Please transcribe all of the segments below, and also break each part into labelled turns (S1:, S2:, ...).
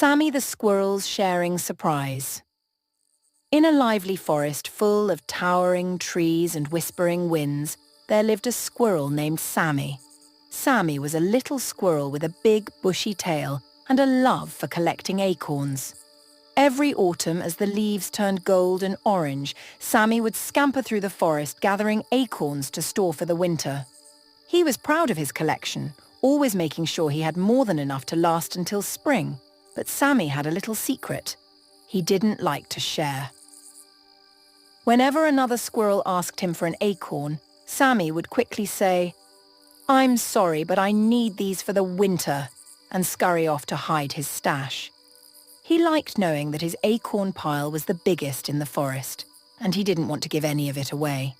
S1: Sammy the Squirrel's Sharing Surprise. In a lively forest full of towering trees and whispering winds, there lived a squirrel named Sammy. Sammy was a little squirrel with a big bushy tail and a love for collecting acorns. Every autumn, as the leaves turned gold and orange, Sammy would scamper through the forest gathering acorns to store for the winter. He was proud of his collection, always making sure he had more than enough to last until spring. But Sammy had a little secret. He didn't like to share. Whenever another squirrel asked him for an acorn, Sammy would quickly say, "I'm sorry, but I need these for the winter," and scurry off to hide his stash. He liked knowing that his acorn pile was the biggest in the forest, and he didn't want to give any of it away.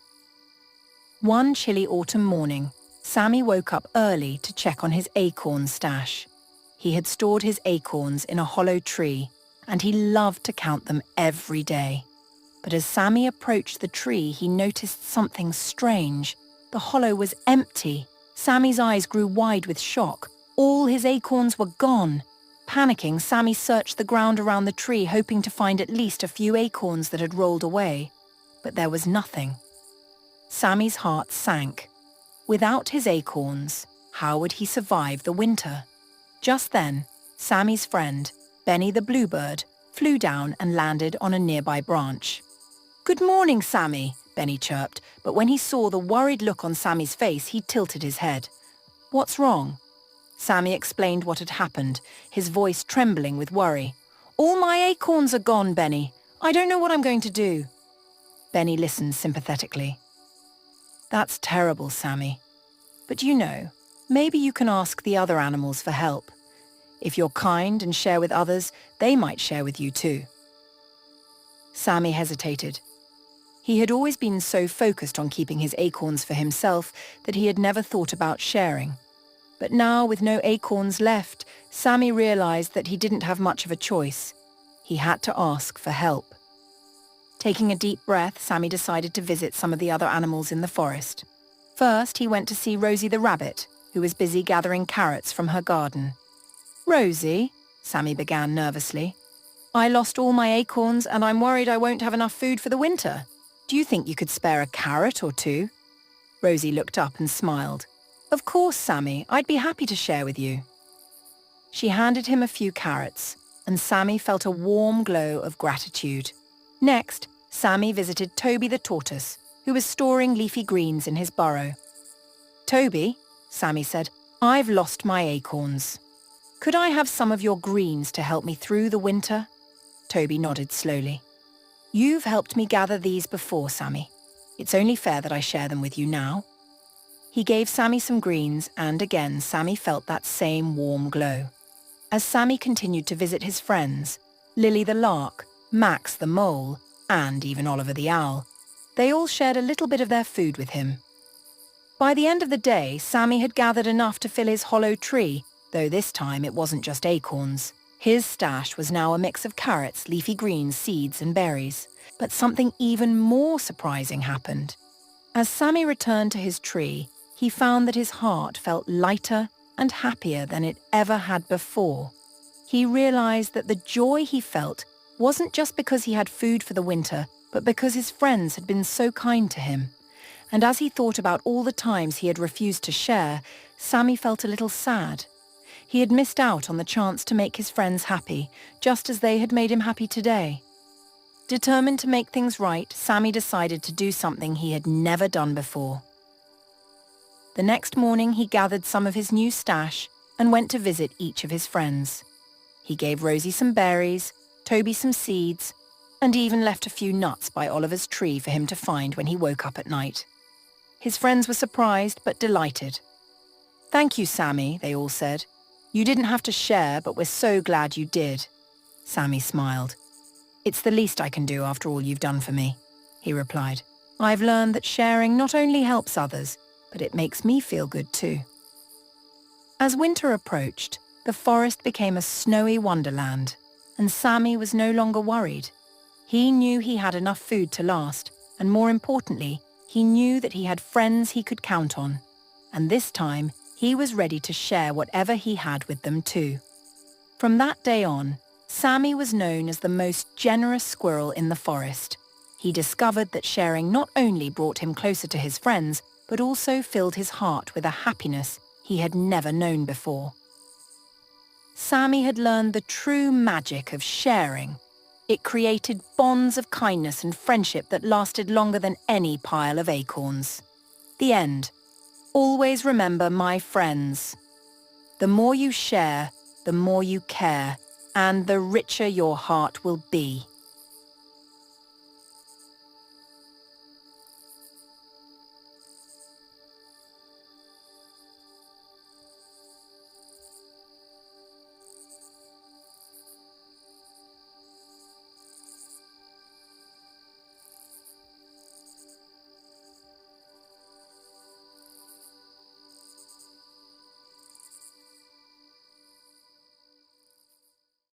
S1: One chilly autumn morning, Sammy woke up early to check on his acorn stash. He had stored his acorns in a hollow tree, and he loved to count them every day. But as Sammy approached the tree, he noticed something strange. The hollow was empty. Sammy's eyes grew wide with shock. All his acorns were gone. Panicking, Sammy searched the ground around the tree, hoping to find at least a few acorns that had rolled away. But there was nothing. Sammy's heart sank. Without his acorns, how would he survive the winter? Just then, Sammy's friend, Benny the bluebird, flew down and landed on a nearby branch. "Good morning, Sammy," Benny chirped, but when he saw the worried look on Sammy's face, he tilted his head. "What's wrong?" Sammy explained what had happened, his voice trembling with worry. "All my acorns are gone, Benny. I don't know what I'm going to do." Benny listened sympathetically. "That's terrible, Sammy. But you know, maybe you can ask the other animals for help. If you're kind and share with others, they might share with you too." Sammy hesitated. He had always been so focused on keeping his acorns for himself that he had never thought about sharing. But now, with no acorns left, Sammy realized that he didn't have much of a choice. He had to ask for help. Taking a deep breath, Sammy decided to visit some of the other animals in the forest. First, he went to see Rosie the rabbit, who was busy gathering carrots from her garden. "Rosie," Sammy began nervously, "I lost all my acorns and I'm worried I won't have enough food for the winter. Do you think you could spare a carrot or two?" Rosie looked up and smiled. "Of course, Sammy, I'd be happy to share with you." She handed him a few carrots, and Sammy felt a warm glow of gratitude. Next, Sammy visited Toby the tortoise, who was storing leafy greens in his burrow. "Toby," Sammy said, "I've lost my acorns. Could I have some of your greens to help me through the winter?" Toby nodded slowly. "You've helped me gather these before, Sammy. It's only fair that I share them with you now." He gave Sammy some greens, and again Sammy felt that same warm glow. As Sammy continued to visit his friends, Lily the lark, Max the mole, and even Oliver the owl, they all shared a little bit of their food with him. By the end of the day, Sammy had gathered enough to fill his hollow tree, though this time it wasn't just acorns. His stash was now a mix of carrots, leafy greens, seeds, and berries. But something even more surprising happened. As Sammy returned to his tree, he found that his heart felt lighter and happier than it ever had before. He realized that the joy he felt wasn't just because he had food for the winter, but because his friends had been so kind to him. And as he thought about all the times he had refused to share, Sammy felt a little sad. He had missed out on the chance to make his friends happy, just as they had made him happy today. Determined to make things right, Sammy decided to do something he had never done before. The next morning, he gathered some of his new stash and went to visit each of his friends. He gave Rosie some berries, Toby some seeds, and even left a few nuts by Oliver's tree for him to find when he woke up at night. His friends were surprised but delighted. "Thank you, Sammy," they all said. "You didn't have to share, but we're so glad you did." Sammy smiled. "It's the least I can do after all you've done for me," he replied. "I've learned that sharing not only helps others, but it makes me feel good too." As winter approached, the forest became a snowy wonderland, and Sammy was no longer worried. He knew he had enough food to last, and more importantly, he knew that he had friends he could count on. And this time, he was ready to share whatever he had with them too. From that day on, Sammy was known as the most generous squirrel in the forest. He discovered that sharing not only brought him closer to his friends, but also filled his heart with a happiness he had never known before. Sammy had learned the true magic of sharing. It created bonds of kindness and friendship that lasted longer than any pile of acorns. The end. Always remember, my friends. The more you share, the more you care, and the richer your heart will be.